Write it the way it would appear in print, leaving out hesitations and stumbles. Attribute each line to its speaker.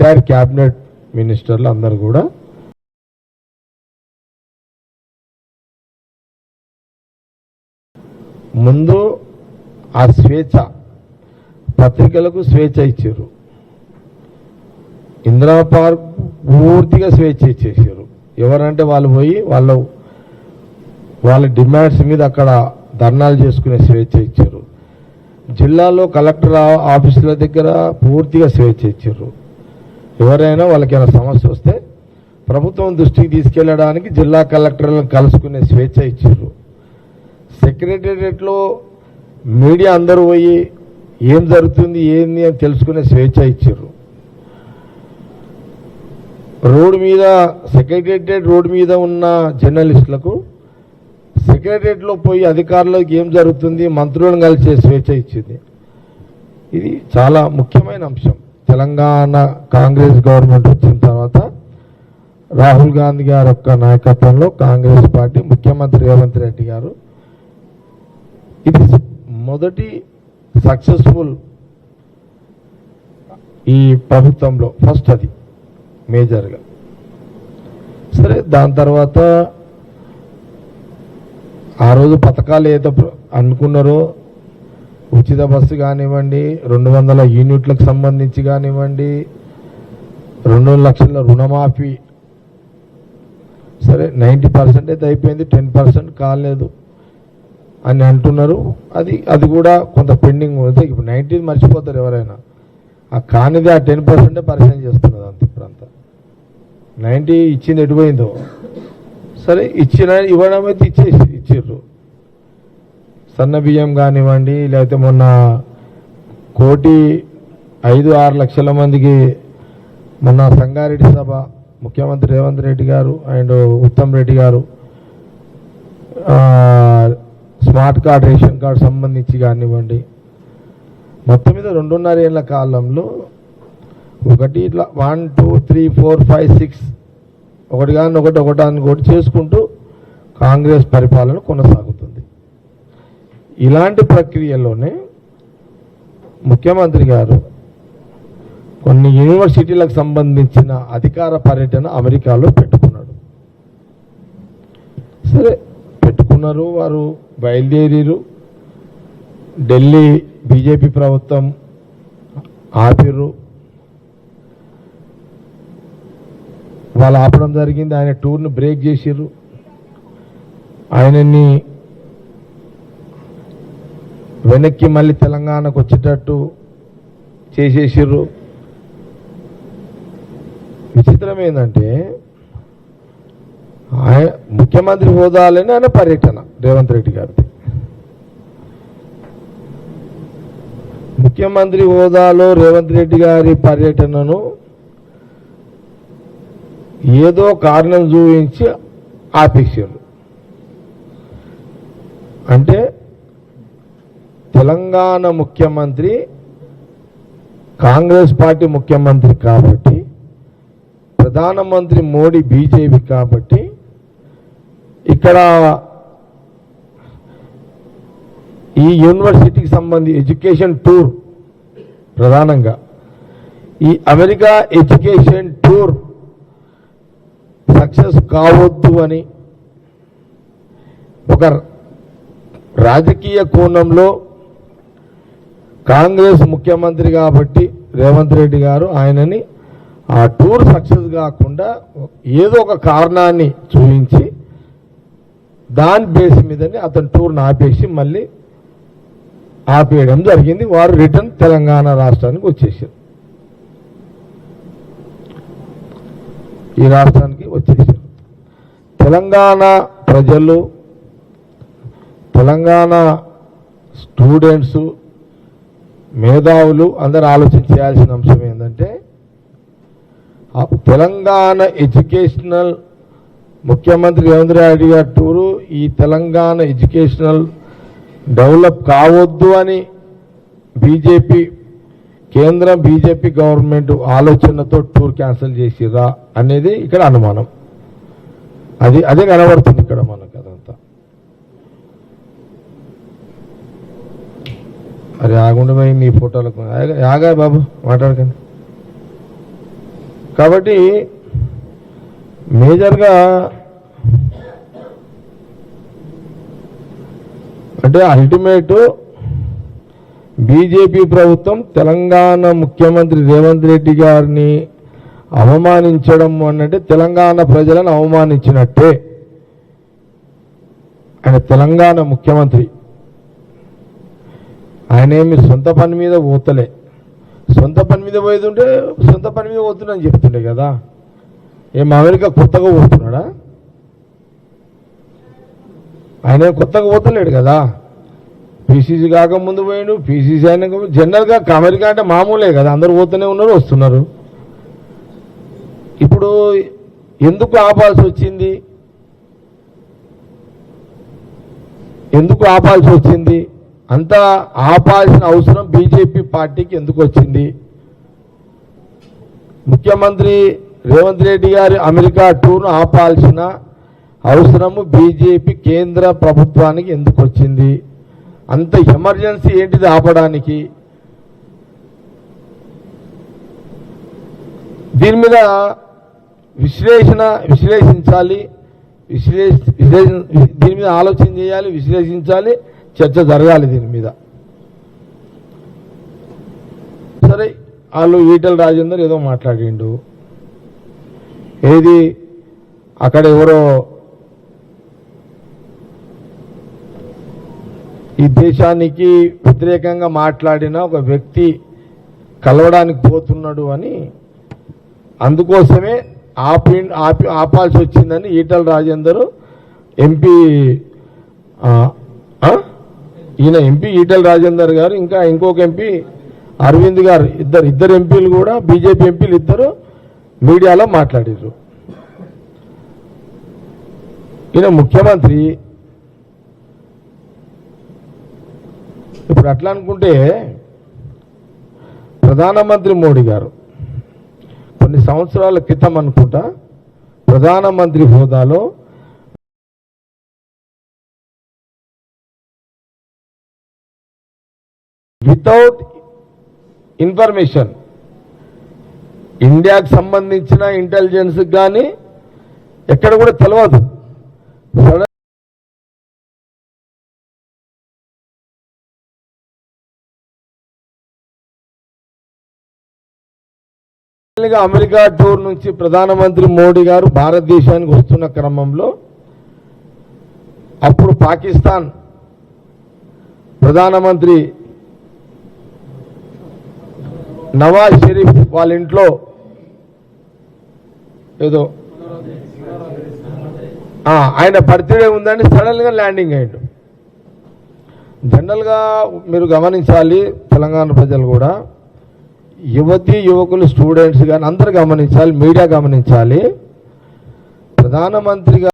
Speaker 1: Entire cabinet మినిస్టర్లు అందరు కూడా ముందు ఆ స్వేచ్ఛ, పత్రికలకు స్వేచ్ఛ ఇచ్చారు, ఇందిరా పార్క్ పూర్తిగా స్వేచ్ఛ ఇచ్చేసారు. ఎవరంటే వాళ్ళు పోయి వాళ్ళ డిమాండ్స్ మీద అక్కడ ధర్నాలు చేసుకునే స్వేచ్ఛ ఇచ్చారు. జిల్లాలో కలెక్టర్ ఆఫీసుల దగ్గర పూర్తిగా స్వేచ్ఛ ఇచ్చారు. ఎవరైనా వాళ్ళకైనా సమస్య వస్తే ప్రభుత్వం దృష్టికి తీసుకెళ్లడానికి జిల్లా కలెక్టర్లను కలుసుకునే స్వేచ్ఛ ఇచ్చారు. సెక్రటేరియట్లో మీడియా అందరూ పోయి ఏం జరుగుతుంది ఏంది అని తెలుసుకునే స్వేచ్ఛ ఇచ్చారు. రోడ్డు మీద సెక్రటేరియట్ రోడ్డు మీద ఉన్న జర్నలిస్టులకు సెక్రటేరియట్లో పోయి అధికారులకు ఏం జరుగుతుంది మంత్రులను కలిసే స్వేచ్ఛ ఇచ్చింది. ఇది చాలా ముఖ్యమైన అంశం. తెలంగాణ కాంగ్రెస్ గవర్నమెంట్ వచ్చిన తర్వాత రాహుల్ గాంధీ గారి యొక్క నాయకత్వంలో కాంగ్రెస్ పార్టీ, ముఖ్యమంత్రి రేవంత్ రెడ్డి గారు, ఇది మొదటి సక్సెస్ఫుల్ ఈ ప్రభుత్వంలో ఫస్ట్ అది మేజర్గా. సరే, దాని తర్వాత ఆ రోజు పథకాలు ఏదో అనుకున్నారో ఉచిత బస్సు కానివ్వండి, 200 యూనిట్లకు సంబంధించి కానివ్వండి, 2 లక్షల రుణమాఫీ, సరే 90% అయితే అయిపోయింది, 10% కాలేదు అని అంటున్నారు. అది కూడా కొంత పెండింగ్ ఉంది. ఇప్పుడు 90 మర్చిపోతారు ఎవరైనా. ఆ కానిది ఆ 10% పరిచయం చేస్తున్నది అంత. ఇప్పుడంతా 90 ఇచ్చింది ఎటుపోయిందో. సరే, ఇవ్వడం అయితే ఇచ్చిర్రు. సన్న బియ్యం కానివ్వండి, లేకపోతే మొన్న 1,5-6 లక్షల మందికి మొన్న సంగారెడ్డి సభ ముఖ్యమంత్రి రేవంత్ రెడ్డి గారు అండ్ ఉత్తమ్ రెడ్డి గారు స్మార్ట్ కార్డ్, రేషన్ కార్డు సంబంధించి కానివ్వండి, మొత్తం మీద 2.5 ఏళ్ల కాలంలో ఒకటి ఇట్లా 1, 2, 3, 4, 5, 6 ఒకటి చేసుకుంటూ కాంగ్రెస్ పరిపాలన కొనసాగుతుంది. ఇలాంటి ప్రక్రియలోనే ముఖ్యమంత్రి గారు కొన్ని యూనివర్సిటీలకు సంబంధించిన అధికార పర్యటన అమెరికాలో పెట్టుకున్నాడు. సరే, పెట్టుకున్నారు, వారు బయలుదేరారు. ఢిల్లీ బీజేపీ ప్రభుత్వం ఆపిర్రు, వాళ్ళు ఆపడం జరిగింది. ఆయన టూర్ను బ్రేక్ చేసిర్రు, ఆయనని వెనక్కి మళ్ళీ తెలంగాణకు వచ్చేటట్టు చేసేసిర్రు. విచిత్రం ఏంటంటే ఆయన ముఖ్యమంత్రి హోదాలోనే ఆయన పర్యటన రేవంత్ రెడ్డి గారిది. ముఖ్యమంత్రి హోదాలో రేవంత్ రెడ్డి గారి పర్యటనను ఏదో కారణం చూపించి ఆపేసారు. అంటే తెలంగాణ ముఖ్యమంత్రి కాంగ్రెస్ పార్టీ ముఖ్యమంత్రి కాబట్టి, ప్రధానమంత్రి మోడీ బీజేపీ కాబట్టి, ఇక్కడ ఈ యూనివర్సిటీకి సంబంధించి ఎడ్యుకేషన్ టూర్, ప్రధానంగా ఈ అమెరికా ఎడ్యుకేషన్ టూర్ సక్సెస్ కావద్దు అని ఒక రాజకీయ కోణంలో కాంగ్రెస్ ముఖ్యమంత్రి కాబట్టి రేవంత్ రెడ్డి గారు ఆయనని ఆ టూర్ సక్సెస్ కాకుండా ఏదో ఒక కారణాన్ని చూపించి దాని బేస్ మీదని అతను టూర్ను ఆపేసి మళ్ళీ ఆపేయడం జరిగింది. వారు రిటర్న్ తెలంగాణ రాష్ట్రానికి వచ్చేసారు. ఈ రాష్ట్రానికి వచ్చేసారు. తెలంగాణ ప్రజలు, తెలంగాణ స్టూడెంట్స్, మేధావులు అందరూ ఆలోచించాల్సిన అంశం ఏంటంటే, తెలంగాణ ఎడ్యుకేషనల్ ముఖ్యమంత్రి రేవంత్ రెడ్డి గారి టూరు ఈ తెలంగాణ ఎడ్యుకేషనల్ డెవలప్ కావద్దు అని బీజేపీ కేంద్ర బీజేపీ గవర్నమెంట్ ఆలోచనతో టూర్ క్యాన్సిల్ చేసిరా అనేది ఇక్కడ అనుమానం. అదే కనబడుతుంది ఇక్కడ మనకు. అదంతా అరే ఆగుండమై నీ ఫోటోలకు ఆగా బాబు, మాట్లాడకండి. కాబట్టి మేజర్గా అంటే అల్టిమేట్ బీజేపీ ప్రభుత్వం తెలంగాణ ముఖ్యమంత్రి రేవంత్ రెడ్డి గారిని అవమానించడం అన్నట్టే తెలంగాణ ప్రజలను అవమానించినట్టే. ఆయన తెలంగాణ ముఖ్యమంత్రి, ఆయన ఏమి సొంత పని మీద పోతలే. సొంత పని మీద పోయేదుంటే సొంత పని మీద పోతున్నాడని చెప్తుండే కదా. ఏం అమెరికా కొత్తగా పోతున్నాడా? ఆయన కొత్తగా పోతలేడు కదా. పీసీసీ కాక ముందు పోయాడు, పీసీసీ అయినాక జనరల్గా అమెరికా అంటే మామూలే కదా, అందరూ పోతూనే ఉన్నారు, వస్తున్నారు. ఇప్పుడు ఎందుకు ఆపాల్సి వచ్చింది? ఎందుకు ఆపాల్సి వచ్చింది? అంతా ఆపాల్సిన అవసరం బీజేపీ పార్టీకి ఎందుకు వచ్చింది? ముఖ్యమంత్రి రేవంత్ రెడ్డి గారి అమెరికా టూర్ను ఆపాల్సిన అవసరము బీజేపీ కేంద్ర ప్రభుత్వానికి ఎందుకు వచ్చింది? అంత ఎమర్జెన్సీ ఏంటిది ఆపడానికి? దీని మీద విశ్లేషించాలి, దీని మీద ఆలోచన చేయాలి, విశ్లేషించాలి, చర్చ జరగాలి దీని మీద. సరే, వాళ్ళు ఈటెల రాజేందర్ ఏదో మాట్లాడిండు, ఏది అక్కడ ఎవరో ఈ దేశానికి వ్యతిరేకంగా మాట్లాడిన ఒక వ్యక్తి కలవడానికి పోతున్నాడు అని, అందుకోసమే ఆపాల్సి వచ్చిందని ఈటెల రాజేందర్ ఎంపీ, ఈయన ఎంపీ ఈటెల రాజేందర్ గారు, ఇంకా ఇంకొక ఎంపీ అరవింద్ గారు, ఇద్దరు ఎంపీలు కూడా బీజేపీ ఎంపీలు ఇద్దరు మీడియాలో మాట్లాడారు. ఈయన ముఖ్యమంత్రి. ఇప్పుడు అట్లా అనుకుంటే ప్రధానమంత్రి మోడీ గారు కొన్ని సంవత్సరాల క్రితం అనుకుంటా ప్రధానమంత్రి హోదాలో వితౌట్ ఇన్ఫర్మేషన్ ఇండియాకు సంబంధించిన ఇంటెలిజెన్స్ కానీ ఎక్కడ కూడా తెలియదు, అమెరికా టూర్ నుంచి ప్రధానమంత్రి మోడీ గారు భారతదేశానికి వస్తున్న క్రమంలో అప్పుడు పాకిస్తాన్ ప్రధానమంత్రి నవాజ్ షరీఫ్ వాళ్ళ ఇంట్లో ఏదో ఆయన బర్త్డే ఉందని సడన్ గా ల్యాండింగ్ అయ్యాడు. జనరల్గా మీరు గమనించాలి, తెలంగాణ ప్రజలు కూడా, యువతి యువకులు, స్టూడెంట్స్ కానీ అందరూ గమనించాలి, మీడియా గమనించాలి. ప్రధానమంత్రిగా